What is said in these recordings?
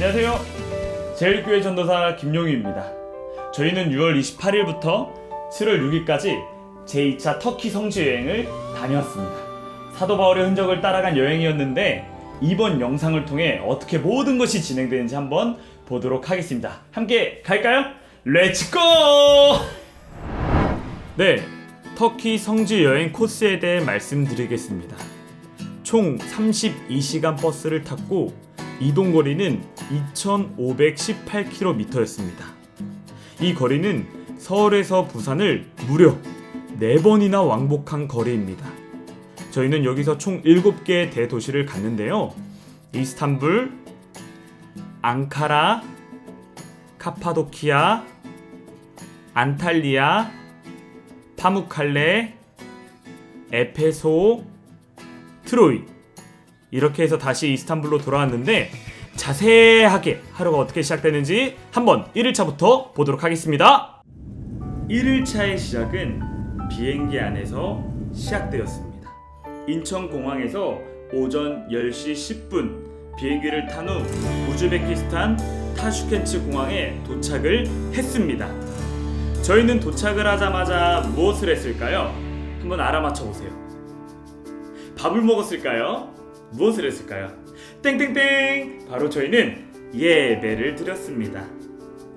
안녕하세요. 제일교회 전도사 김용희입니다. 저희는 6월 28일부터 7월 6일까지 제2차 터키 성지 여행을 다녀왔습니다. 사도 바울의 흔적을 따라간 여행이었는데 이번 영상을 통해 어떻게 모든 것이 진행되는지 한번 보도록 하겠습니다. 함께 갈까요? 렛츠고! 네, 터키 성지 여행 코스에 대해 말씀드리겠습니다. 총 32시간 버스를 탔고 이동 거리는 2,518km였습니다. 이 거리는 서울에서 부산을 무려 4번이나 왕복한 거리입니다. 저희는 여기서 총 7개의 대도시를 갔는데요. 이스탄불, 앙카라, 카파도키아, 안탈리아, 파무칼레, 에페소, 트로이, 이렇게 해서 다시 이스탄불로 돌아왔는데 자세하게 하루가 어떻게 시작되는지 한번 1일차부터 보도록 하겠습니다. 1일차의 시작은 비행기 안에서 시작되었습니다. 인천공항에서 오전 10시 10분 비행기를 탄 후 우즈베키스탄 타슈켄츠 공항에 도착을 했습니다. 저희는 도착을 하자마자 무엇을 했을까요? 한번 알아맞혀 보세요. 밥을 먹었을까요? 무엇을 했을까요? 땡땡땡! 바로 저희는 예배를 드렸습니다.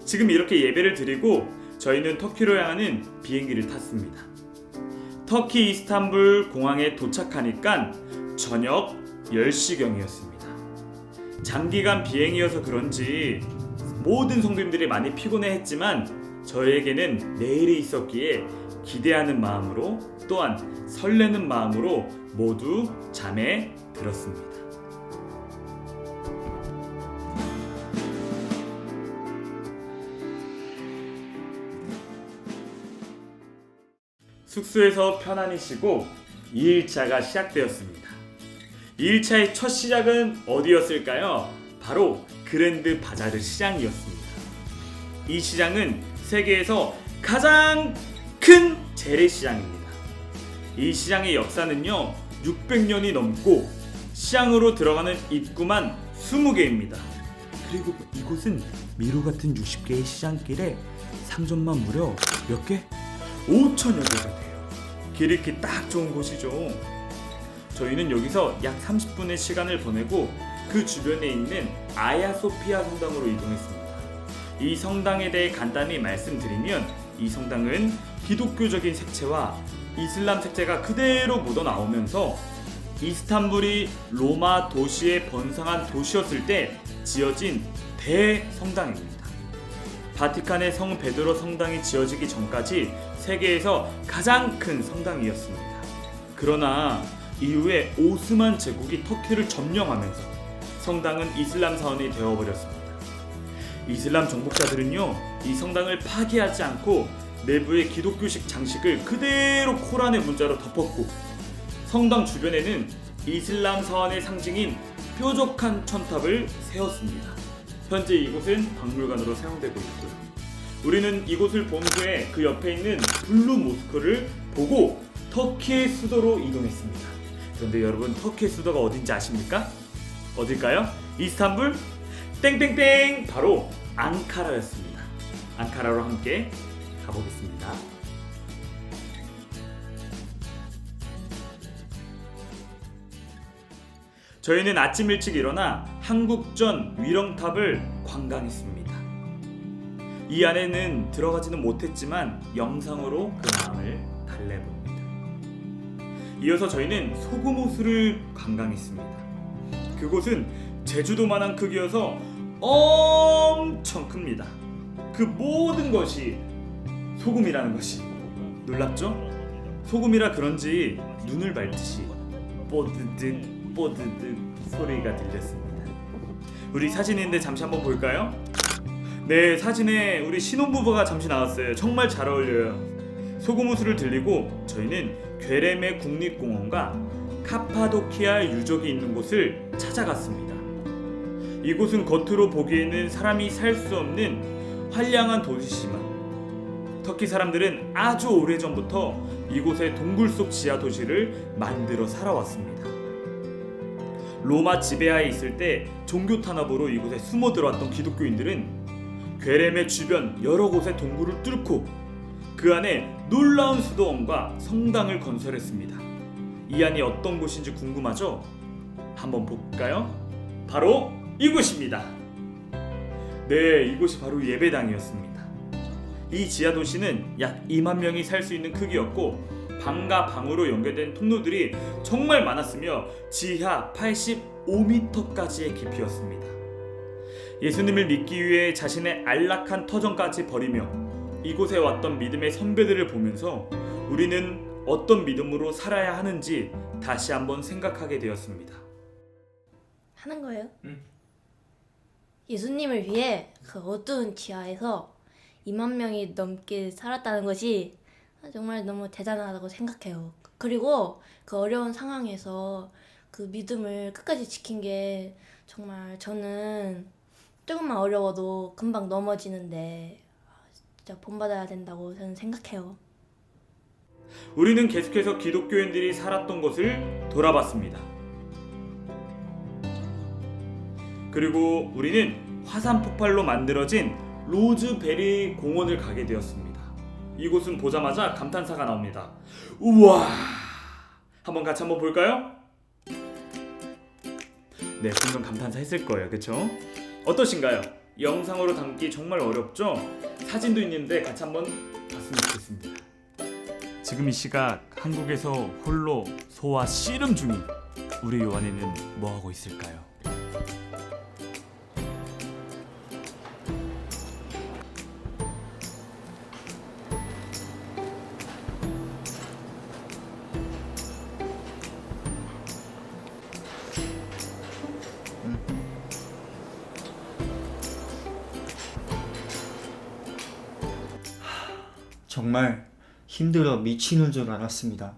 지금 이렇게 예배를 드리고 저희는 터키로 향하는 비행기를 탔습니다. 터키 이스탄불 공항에 도착하니까 저녁 10시경이었습니다. 장기간 비행이어서 그런지 모든 성도님들이 많이 피곤해했지만 저에게는 내일이 있었기에 기대하는 마음으로 또한 설레는 마음으로 모두 잠에 들었습니다. 숙소에서 편안히 쉬고 2일차가 시작되었습니다. 2일차의 첫 시작은 어디였을까요? 바로 그랜드 바자르 시장이었습니다. 이 시장은 세계에서 가장 큰 재래시장입니다. 이 시장의 역사는요 600년이 넘고 시장으로 들어가는 입구만 20개입니다. 그리고 이곳은 미로 같은 60개의 시장길에 상점만 무려 몇 개? 5천여 개가 돼요. 길 잃기 딱 좋은 곳이죠. 저희는 여기서 약 30분의 시간을 보내고 그 주변에 있는 아야소피아 성당으로 이동했습니다. 이 성당에 대해 간단히 말씀드리면 이 성당은 기독교적인 색채와 이슬람 색채가 그대로 묻어나오면서 이스탄불이 로마 도시의 번성한 도시였을 때 지어진 대성당입니다. 바티칸의 성 베드로 성당이 지어지기 전까지 세계에서 가장 큰 성당이었습니다. 그러나 이후에 오스만 제국이 터키를 점령하면서 성당은 이슬람 사원이 되어버렸습니다. 이슬람 정복자들은요 이 성당을 파괴하지 않고 내부의 기독교식 장식을 그대로 코란의 문자로 덮었고 성당 주변에는 이슬람 사원의 상징인 뾰족한 천탑을 세웠습니다. 현재 이곳은 박물관으로 사용되고 있고요. 우리는 이곳을 본 후에 그 옆에 있는 블루 모스크를 보고 터키의 수도로 이동했습니다. 그런데 여러분 터키의 수도가 어딘지 아십니까? 어딜까요? 이스탄불? 땡땡땡! 바로 앙카라였습니다. 앙카라로 함께 가보겠습니다. 저희는 아침 일찍 일어나 한국전 위령탑을 관광했습니다. 이 안에는 들어가지는 못했지만 영상으로 그 마음을 달래봅니다. 이어서 저희는 소금호수를 관광했습니다. 그곳은 제주도만한 크기여서 엄청 큽니다. 그 모든 것이 소금이라는 것이 놀랍죠? 소금이라 그런지 눈을 밟듯이 뽀드득 뽀드득 소리가 들렸습니다. 우리 사진인데 잠시 한번 볼까요? 네, 사진에 우리 신혼부부가 잠시 나왔어요. 정말 잘 어울려요. 소금호수를 들리고 저희는 괴레메 국립공원과 카파도키아 유적이 있는 곳을 찾아갔습니다. 이곳은 겉으로 보기에는 사람이 살 수 없는 황량한 도시지만 터키 사람들은 아주 오래전부터 이곳에 동굴 속 지하 도시를 만들어 살아왔습니다. 로마 지배하에 있을 때 종교 탄압으로 이곳에 숨어 들어왔던 기독교인들은 괴렘의 주변 여러 곳에 동굴을 뚫고 그 안에 놀라운 수도원과 성당을 건설했습니다. 이 안이 어떤 곳인지 궁금하죠? 한번 볼까요? 바로 이곳입니다. 네, 이곳이 바로 예배당이었습니다. 이 지하 도시는 약 2만 명이 살 수 있는 크기였고 방과 방으로 연결된 통로들이 정말 많았으며 지하 85m까지의 깊이였습니다. 예수님을 믿기 위해 자신의 안락한 터전까지 버리며 이곳에 왔던 믿음의 선배들을 보면서 우리는 어떤 믿음으로 살아야 하는지 다시 한번 생각하게 되었습니다. 하는 거예요? 응. 예수님을 위해 그 어두운 지하에서 2만 명이 넘게 살았다는 것이 정말 너무 대단하다고 생각해요. 그리고 그 어려운 상황에서 그 믿음을 끝까지 지킨 게 정말 저는 조금만 어려워도 금방 넘어지는데 진짜 본받아야 된다고 저는 생각해요. 우리는 계속해서 기독교인들이 살았던 것을 돌아봤습니다. 그리고 우리는 화산 폭발로 만들어진 로즈베리 공원을 가게 되었습니다. 이곳은 보자마자 감탄사가 나옵니다. 우와! 한번 같이 한번 볼까요? 네, 분명 감탄사 했을 거예요. 그쵸? 어떠신가요? 영상으로 담기 정말 어렵죠? 사진도 있는데 같이 한번 봤으면 좋겠습니다. 지금 이 시각 한국에서 홀로 소와 씨름 중인 우리 요한이는 뭐하고 있을까요? 정말 힘들어 미치는 줄 알았습니다.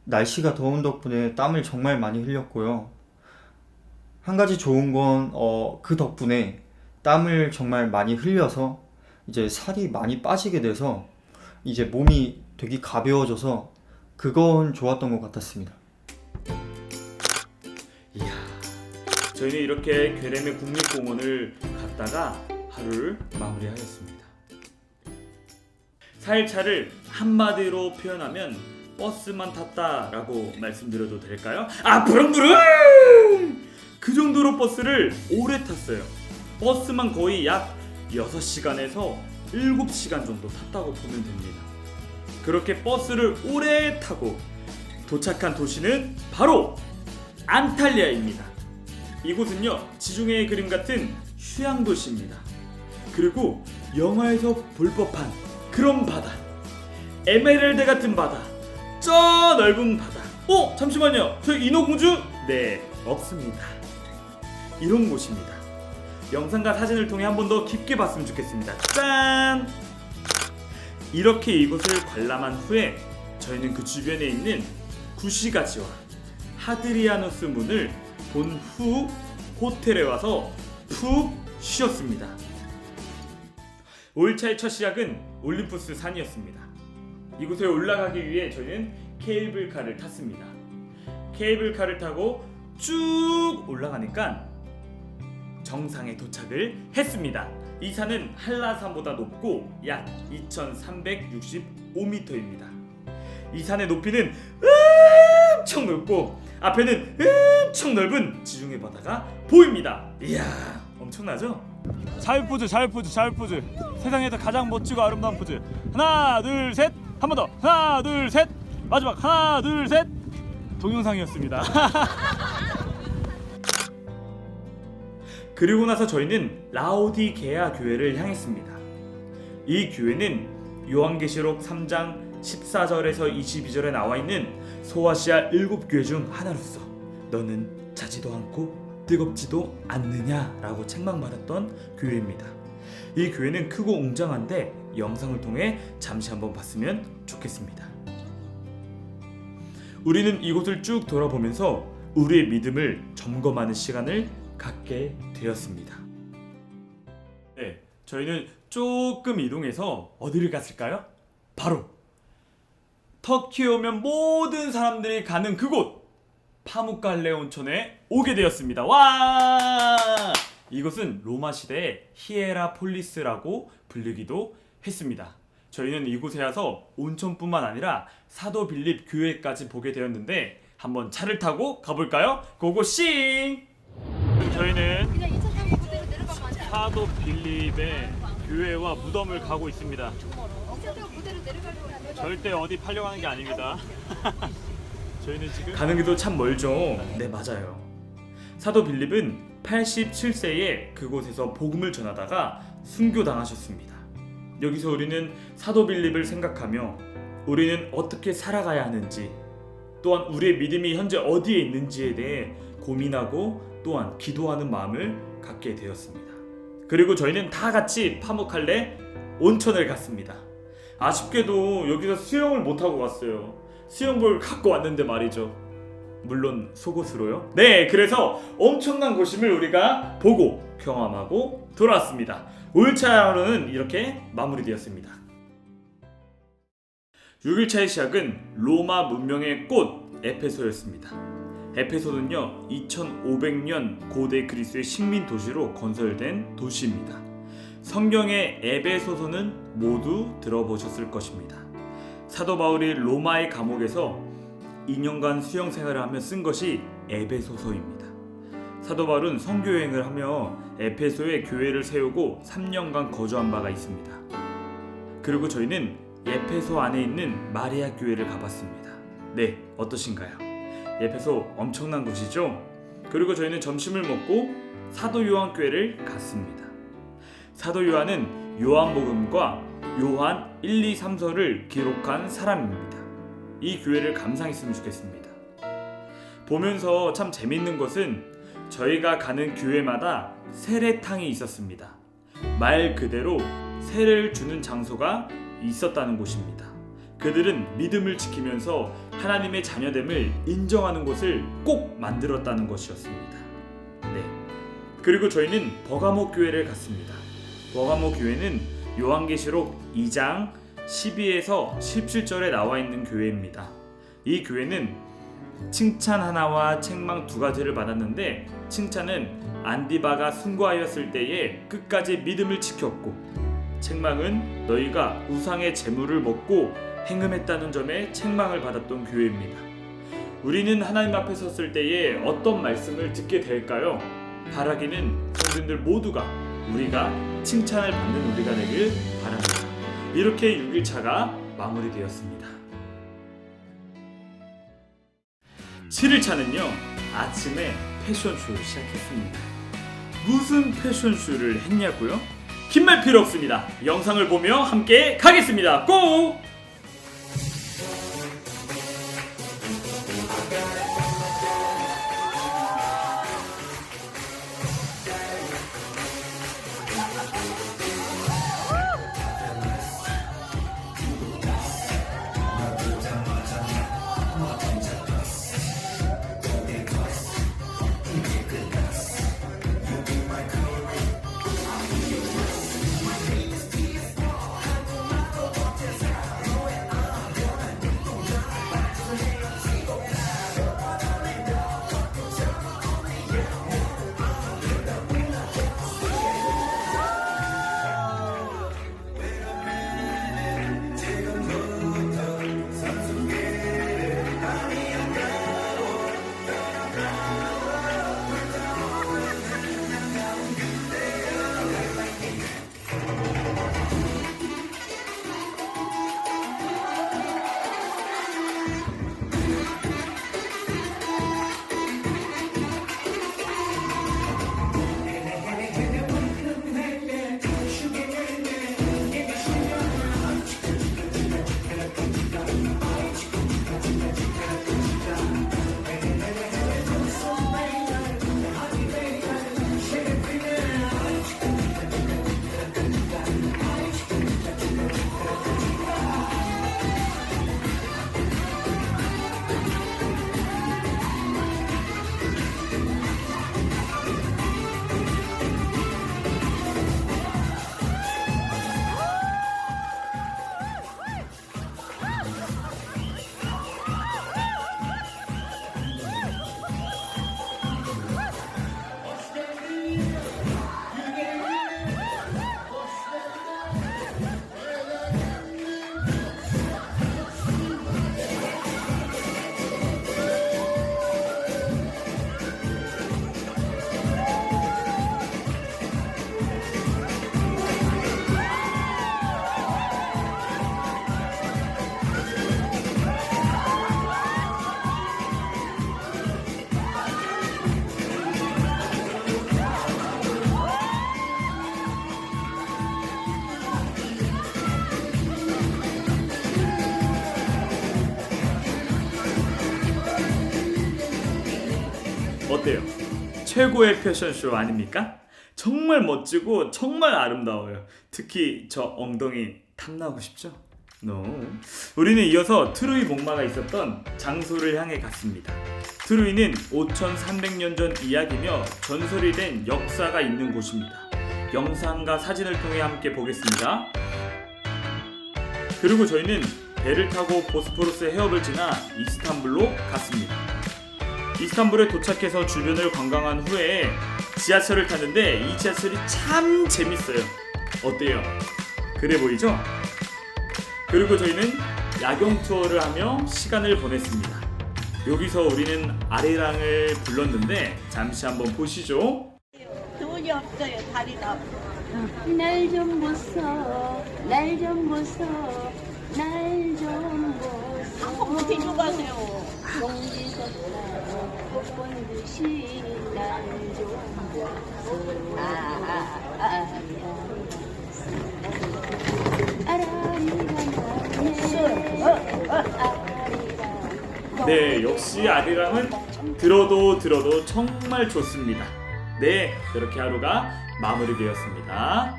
날씨가 더운 덕분에 땀을 정말 많이 흘렸고요. 한 가지 좋은 건 그 덕분에 땀을 정말 많이 흘려서 이제 살이 많이 빠지게 돼서 이제 몸이 되게 가벼워져서 그건 좋았던 것 같았습니다. 이야, 저희는 이렇게 괴렘의 국립공원을 갔다가 하루를 마무리하였습니다. 4일차를 한마디로 표현하면 버스만 탔다라고 말씀드려도 될까요? 아, 부릉부릉! 그 정도로 버스를 오래 탔어요. 버스만 거의 약 6시간에서 7시간 정도 탔다고 보면 됩니다. 그렇게 버스를 오래 타고 도착한 도시는 바로 안탈리아입니다. 이곳은요, 지중해의 그림 같은 휴양 도시입니다. 그리고 영화에서 볼 법한 그런 바다, 에메랄드 같은 바다, 저 넓은 바다. 잠시만요, 저 인어공주? 네, 없습니다. 이런 곳입니다. 영상과 사진을 통해 한 번 더 깊게 봤으면 좋겠습니다. 짠! 이렇게 이곳을 관람한 후에 저희는 그 주변에 있는 구시가지와 하드리아누스 문을 본 후 호텔에 와서 푹 쉬었습니다. 5일차의 첫 시작은 올림푸스 산이었습니다. 이곳에 올라가기 위해 저희는 케이블카를 탔습니다. 케이블카를 타고 쭉 올라가니까 정상에 도착을 했습니다. 이 산은 한라산보다 높고 약 2365m입니다. 이 산의 높이는 엄청 넓고 앞에는 엄청 넓은 지중해 바다가 보입니다. 이야, 엄청나죠? 자유포즈, 자유포즈, 자유포즈. 세상에서 가장 멋지고 아름다운 포즈. 하나, 둘, 셋. 한 번 더. 하나, 둘, 셋. 마지막 하나, 둘, 셋. 동영상이었습니다. 그리고 나서 저희는 라오디게아 교회를 향했습니다. 이 교회는 요한계시록 3장 14절에서 22절에 나와 있는 소아시아 7교회 중 하나로서 너는 자지도 않고 뜨겁지도 않느냐라고 책망받았던 교회입니다. 이 교회는 크고 웅장한데 영상을 통해 잠시 한번 봤으면 좋겠습니다. 우리는 이곳을 쭉 돌아보면서 우리의 믿음을 점검하는 시간을 갖게 되었습니다. 네, 저희는 조금 이동해서 어디를 갔을까요? 바로 터키에 오면 모든 사람들이 가는 그곳! 파묵갈레 온천에 오게 되었습니다. 와! 이곳은 로마 시대의 히에라폴리스라고 불리기도 했습니다. 저희는 이곳에 와서 온천뿐만 아니라 사도 빌립 교회까지 보게 되었는데 한번 차를 타고 가볼까요? 고고싱! 저희는 사도 빌립의 교회와 무덤을 가고 있습니다. 절대 어디 팔려가는 게 아닙니다. 저희는 지금 가는 길도 참 멀죠. 네, 맞아요. 사도 빌립은 87세에 그곳에서 복음을 전하다가 순교당하셨습니다. 여기서 우리는 사도 빌립을 생각하며 우리는 어떻게 살아가야 하는지, 또한 우리의 믿음이 현재 어디에 있는지에 대해 고민하고 또한 기도하는 마음을 갖게 되었습니다. 그리고 저희는 다 같이 파묵칼레 온천을 갔습니다. 아쉽게도 여기서 수영을 못하고 갔어요. 수영복을 갖고 왔는데 말이죠. 물론 속옷으로요. 네, 그래서 엄청난 곳임을 우리가 보고 경험하고 돌아왔습니다. 5일차 하루는 이렇게 마무리되었습니다. 6일차의 시작은 로마 문명의 꽃 에페소였습니다. 에페소는요 2500년 고대 그리스의 식민 도시로 건설된 도시입니다. 성경의 에베소서는 모두 들어보셨을 것입니다. 사도 바울이 로마의 감옥에서 2년간 수영 생활을 하며 쓴 것이 에베소서입니다. 사도 바울은 선교여행을 하며 에페소에 교회를 세우고 3년간 거주한 바가 있습니다. 그리고 저희는 에페소 안에 있는 마리아 교회를 가봤습니다. 네, 어떠신가요? 에페소 엄청난 곳이죠? 그리고 저희는 점심을 먹고 사도 요한 교회를 갔습니다. 사도 요한은 요한복음과 요한 1, 2, 3서를 기록한 사람입니다. 이 교회를 감상했으면 좋겠습니다. 보면서 참 재밌는 것은 저희가 가는 교회마다 세례탕이 있었습니다. 말 그대로 세례를 주는 장소가 있었다는 곳입니다. 그들은 믿음을 지키면서 하나님의 자녀됨을 인정하는 곳을 꼭 만들었다는 것이었습니다. 네. 그리고 저희는 버가모 교회를 갔습니다. 버가모 교회는 요한계시록 2장 12에서 17절에 나와 있는 교회입니다. 이 교회는 칭찬 하나와 책망 2가지를 받았는데, 칭찬은 안디바가 순교하였을 때에 끝까지 믿음을 지켰고, 책망은 너희가 우상의 재물을 먹고 행음했다는 점에 책망을 받았던 교회입니다. 우리는 하나님 앞에 섰을 때에 어떤 말씀을 듣게 될까요? 바라기는 성도들 모두가 우리가 칭찬을 받는 우리가 되길 바랍니다. 이렇게 6일차가 마무리되었습니다. 7일차는요 아침에 패션쇼를 시작했습니다. 무슨 패션쇼를 했냐고요? 긴 말 필요 없습니다. 영상을 보며 함께 가겠습니다. 고! 어때요? 최고의 패션쇼 아닙니까? 정말 멋지고 정말 아름다워요. 특히 저 엉덩이 탐나고 싶죠? 우리는 이어서 트로이 목마가 있었던 장소를 향해 갔습니다. 트로이는 5300년 전 이야기며 전설이 된 역사가 있는 곳입니다. 영상과 사진을 통해 함께 보겠습니다. 그리고 저희는 배를 타고 보스포러스 해협을 지나 이스탄불로 갔습니다. 이스탄불에 도착해서 주변을 관광한 후에 지하철을 탔는데 이 지하철이 참 재밌어요. 어때요? 그래 보이죠? 그리고 저희는 야경 투어를 하며 시간을 보냈습니다. 여기서 우리는 아리랑을 불렀는데 잠시 한번 보시죠. 돈이 없어요. 다리가. 날 좀 보소, 날 좀 보소, 날 좀 보소. 어떻게 가세요? 공기섰다고 꽃본 듯이 날 좀 보소. 네, 역시 아리랑은 들어도 정말 좋습니다. 네, 이렇게 하루가 마무리되었습니다.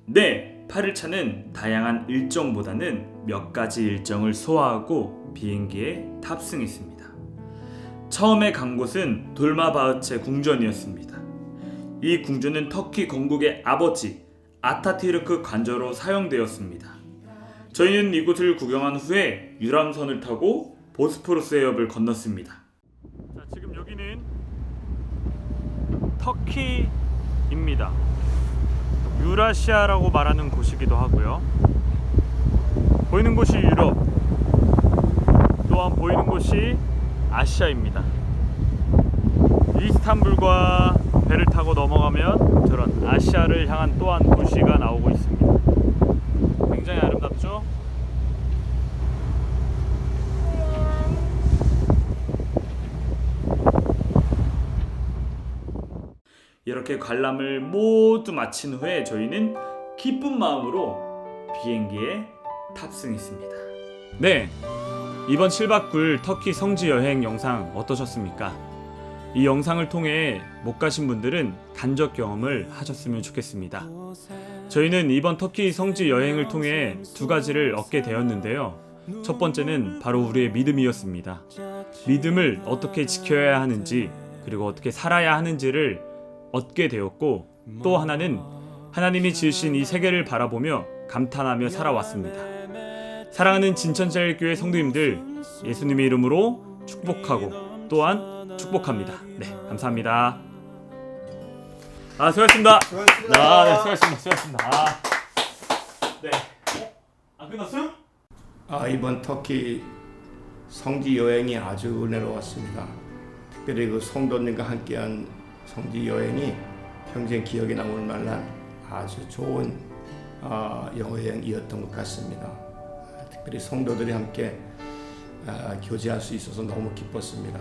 네, 8일차는 다양한 일정보다는 몇 가지 일정을 소화하고 비행기에 탑승했습니다. 처음에 간 곳은 돌마바흐체 궁전이었습니다. 이 궁전은 터키 건국의 아버지 아타티르크 관저로 사용되었습니다. 저희는 이곳을 구경한 후에 유람선을 타고 보스포러스 해협을 건넜습니다. 자, 지금 여기는 터키입니다. 유라시아라고 말하는 곳이기도 하고요. 보이는 곳이 유럽, 또한 보이는 곳이 아시아입니다. 이스탄불과 배를 타고 넘어가면 저런 아시아를 향한 또한 도시가 나오고 있습니다. 굉장히 아름답죠? 이렇게 관람을 모두 마친 후에 저희는 기쁜 마음으로 비행기에 탑승했습니다. 네, 이번 7박 9일 터키 성지 여행 영상 어떠셨습니까? 이 영상을 통해 못 가신 분들은 간접 경험을 하셨으면 좋겠습니다. 저희는 이번 터키 성지 여행을 통해 두 가지를 얻게 되었는데요. 첫 번째는 바로 우리의 믿음이었습니다. 믿음을 어떻게 지켜야 하는지, 그리고 어떻게 살아야 하는지를 얻게 되었고, 또 하나는 하나님이 지으신 이 세계를 바라보며 감탄하며 살아왔습니다. 사랑하는 진천자일교회 성도님들, 예수님의 이름으로 축복하고 또한 축복합니다. 네, 감사합니다. 수고하셨습니다. 네, 수고하셨습니다. 네. 끝났어요? 이번 터키 성지 여행이 아주 은혜로웠습니다. 특별히 그 성도님과 함께한 성지 여행이 평생 기억에 남을 만한 아주 좋은 여행이었던 것 같습니다. 특별히 성도들이 함께 교제할 수 있어서 너무 기뻤습니다.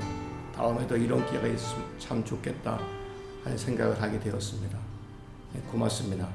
다음에도 이런 기회가 있으면 참 좋겠다 하는 생각을 하게 되었습니다. 네, 고맙습니다.